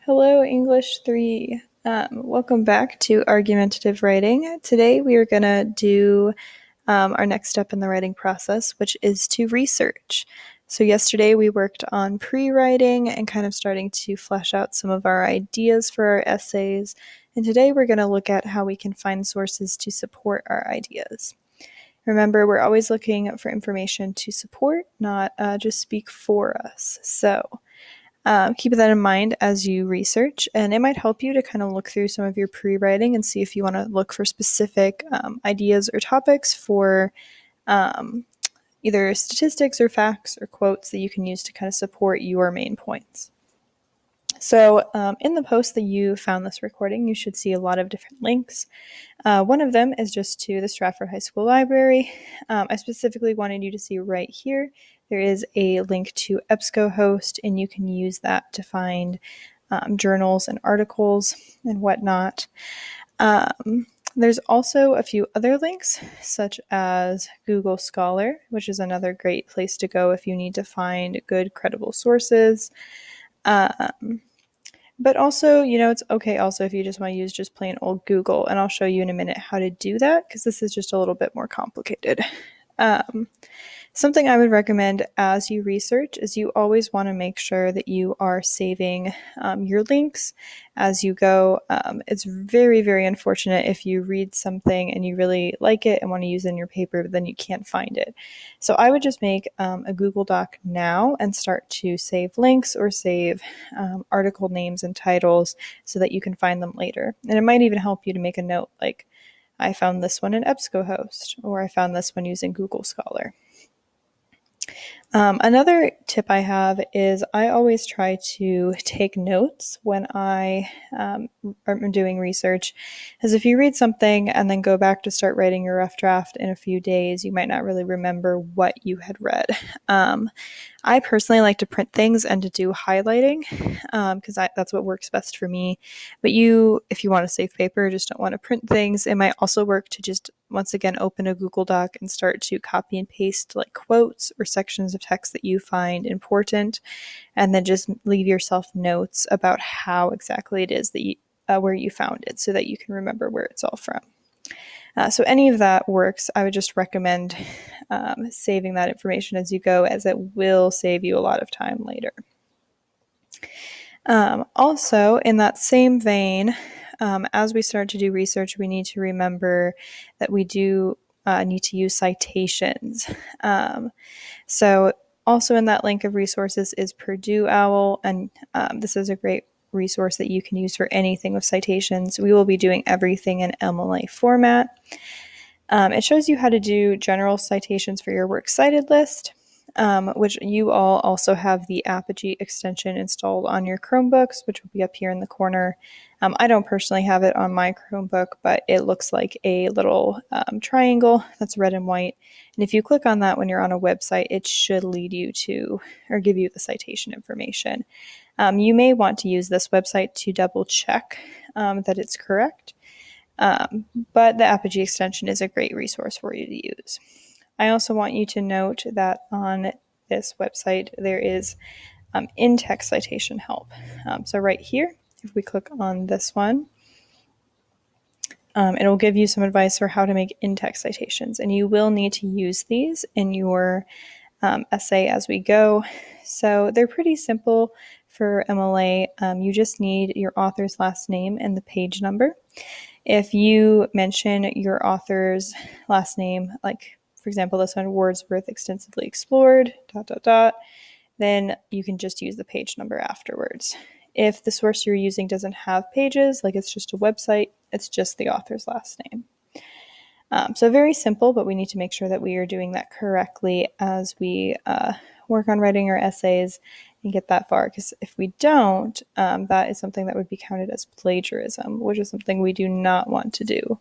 Hello, English 3. Welcome back to Argumentative Writing. Today we are going to do our next step in the writing process, which is to research. So yesterday we worked on pre-writing and kind of starting to flesh out some of our ideas for our essays. And today we're going to look at how we can find sources to support our ideas. Remember, we're always looking for information to support, not just speak for us. So keep that in mind as you research, and it might help you to kind of look through some of your pre-writing and see if you want to look for specific ideas or topics for either statistics or facts or quotes that you can use to kind of support your main points. So in the post that you found this recording, you should see a lot of different links. One of them is just to the Stratford High School Library. I specifically wanted you to see right here. There is a link to EBSCOhost, and you can use that to find journals and articles and whatnot. There's also a few other links, such as Google Scholar, which is another great place to go if you need to find good, credible sources. But also, it's okay also if you just want to use just plain old Google, and I'll show you in a minute how to do that because this is just a little bit more complicated. Something I would recommend as you research is you always want to make sure that you are saving your links as you go. It's very, very unfortunate if you read something and you really like it and want to use it in your paper, but then you can't find it. So I would just make a Google Doc now and start to save links or save article names and titles so that you can find them later. And it might even help you to make a note like, I found this one in EBSCOhost, or I found this one using Google Scholar. Another tip I have is I always try to take notes when I am doing research, because if you read something and then go back to start writing your rough draft in a few days, you might not really remember what you had read. I personally like to print things and to do highlighting because that's what works best for me. But if you want to save paper, just don't want to print things, it might also work to just once again open a Google Doc and start to copy and paste like quotes or sections of text that you find important, and then just leave yourself notes about how exactly it is that where you found it so that you can remember where it's all from. So any of that works. I would just recommend saving that information as you go, as it will save you a lot of time later. Also, in that same vein, as we start to do research, we need to remember that we do need to use citations. So also in that link of resources is Purdue OWL, and this is a great resource that you can use for anything with citations. We will be doing everything in MLA format. It shows you how to do general citations for your works cited list, which you all also have the Apogee extension installed on your Chromebooks, which will be up here in the corner. I don't personally have it on my Chromebook, but it looks like a little triangle that's red and white. And if you click on that when you're on a website, it should lead you to or give you the citation information. You may want to use this website to double check that it's correct. But the Apogee extension is a great resource for you to use. I also want you to note that on this website there is in-text citation help. So right here, if we click on this one, it'll give you some advice for how to make in-text citations, and you will need to use these in your essay as we go. So they're pretty simple for MLA. You just need your author's last name and the page number. If you mention your author's last name, like for example this one, Wordsworth extensively explored, ... then you can just use the page number afterwards. If the source you're using doesn't have pages, like it's just a website, it's just the author's last name. So very simple, but we need to make sure that we are doing that correctly as we work on writing our essays and get that far, because if we don't, that is something that would be counted as plagiarism, which is something we do not want to do.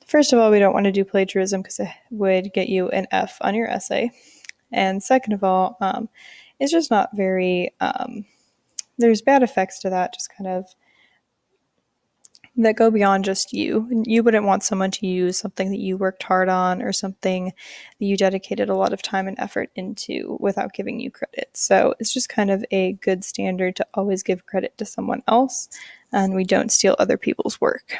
First of all, we don't want to do plagiarism because it would get you an F on your essay. And second of all, it's just not very, there's bad effects to that, just kind of that go beyond just you. You wouldn't want someone to use something that you worked hard on or something that you dedicated a lot of time and effort into without giving you credit. So it's just kind of a good standard to always give credit to someone else, and we don't steal other people's work.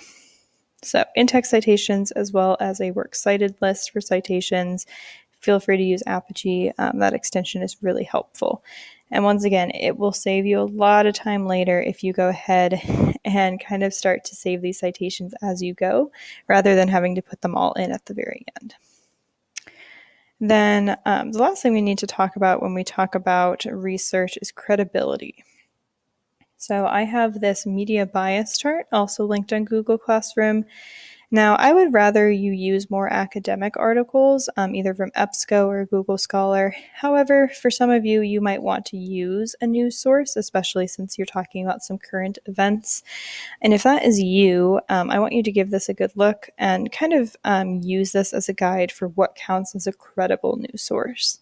So in-text citations, as well as a works cited list for citations. Feel free to use Apogee. That extension is really helpful. And once again, it will save you a lot of time later if you go ahead and kind of start to save these citations as you go, rather than having to put them all in at the very end. Then the last thing we need to talk about when we talk about research is credibility. So I have this media bias chart also linked on Google Classroom. Now, I would rather you use more academic articles, either from EBSCO or Google Scholar. However, for some of you, you might want to use a news source, especially since you're talking about some current events. And if that is you, I want you to give this a good look and kind of use this as a guide for what counts as a credible news source.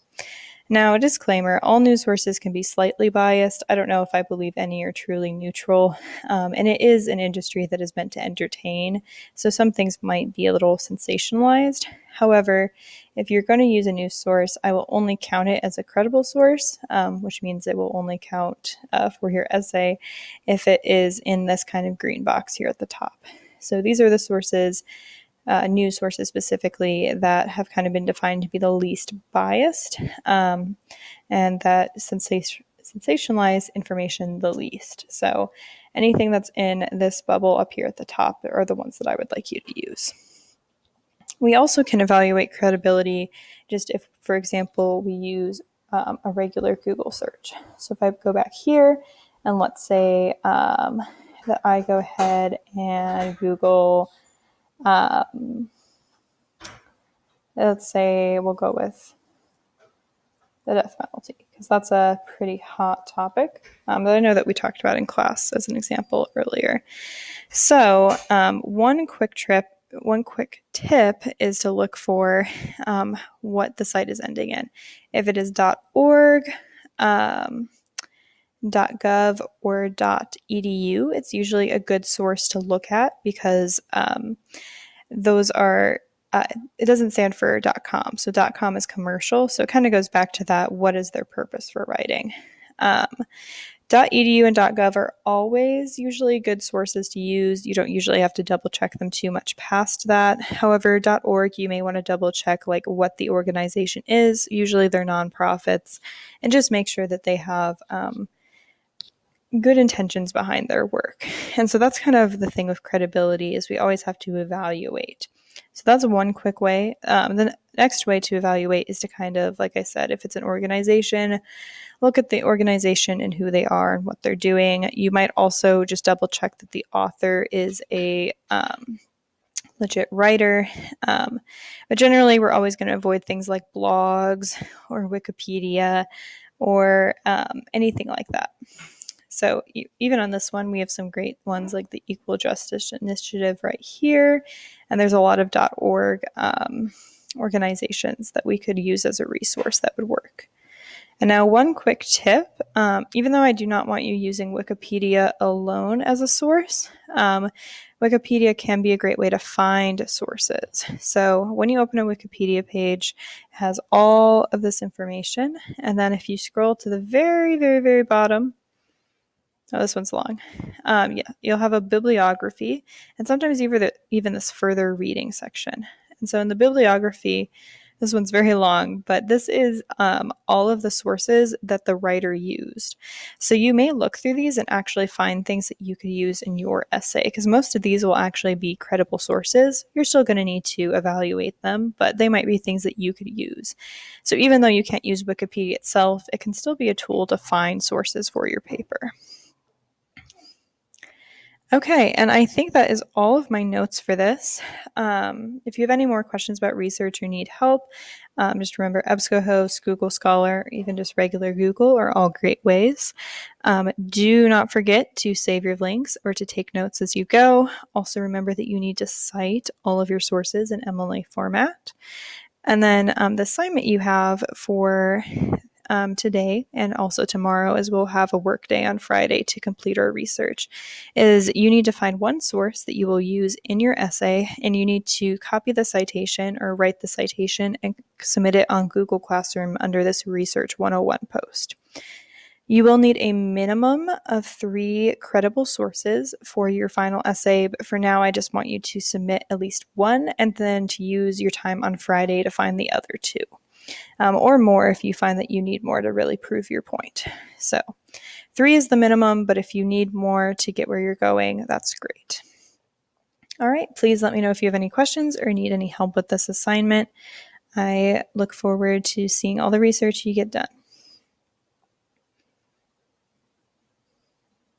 Now, a disclaimer, all news sources can be slightly biased. I don't know if I believe any are truly neutral, and it is an industry that is meant to entertain, so some things might be a little sensationalized. However, if you're going to use a news source, I will only count it as a credible source, which means it will only count for your essay if it is in this kind of green box here at the top. So these are the sources, news sources specifically, that have kind of been defined to be the least biased, and that sensationalize information the least. So anything that's in this bubble up here at the top are the ones that I would like you to use. We also can evaluate credibility just if, for example, we use a regular Google search. So if I go back here and let's say that I go ahead and Google, let's say we'll go with the death penalty, because that's a pretty hot topic that I know that we talked about in class as an example earlier. So one quick tip is to look for what the site is ending in. If it is .org, .gov, or .edu, it's usually a good source to look at, because those are, it doesn't stand for .com. So .com is commercial. So it kind of goes back to that, what is their purpose for writing? .edu and .gov are always usually good sources to use. You don't usually have to double check them too much past that. However, .org, you may want to double check like what the organization is. Usually they're nonprofits, and just make sure that they have good intentions behind their work. And so that's kind of the thing with credibility, is we always have to evaluate. So that's one quick way. The next way to evaluate is to kind of, like I said, if it's an organization, look at the organization and who they are and what they're doing. You might also just double check that the author is a legit writer. But generally, we're always going to avoid things like blogs or Wikipedia or anything like that. So even on this one, we have some great ones like the Equal Justice Initiative right here. And there's a lot of .org organizations that we could use as a resource that would work. And now one quick tip, even though I do not want you using Wikipedia alone as a source, Wikipedia can be a great way to find sources. So when you open a Wikipedia page, it has all of this information. And then if you scroll to the very, very, very bottom, oh, this one's long. You'll have a bibliography, and sometimes even this further reading section. And so in the bibliography, this one's very long, but this is all of the sources that the writer used. So you may look through these and actually find things that you could use in your essay, because most of these will actually be credible sources. You're still going to need to evaluate them, but they might be things that you could use. So even though you can't use Wikipedia itself, it can still be a tool to find sources for your paper. Okay, and I think that is all of my notes for this. If you have any more questions about research or need help, just remember EBSCOhost, Google Scholar, even just regular Google are all great ways. Do not forget to save your links or to take notes as you go. Also remember that you need to cite all of your sources in MLA format. And then the assignment you have for today and also tomorrow, as we'll have a work day on Friday to complete our research, is you need to find one source that you will use in your essay, and you need to copy the citation or write the citation and submit it on Google Classroom under this Research 101 post. You will need a minimum of 3 credible sources for your final essay, but for now I just want you to submit at least one and then to use your time on Friday to find the other 2. Or more if you find that you need more to really prove your point. So 3 is the minimum, but if you need more to get where you're going, that's great. All right, please let me know if you have any questions or need any help with this assignment. I look forward to seeing all the research you get done.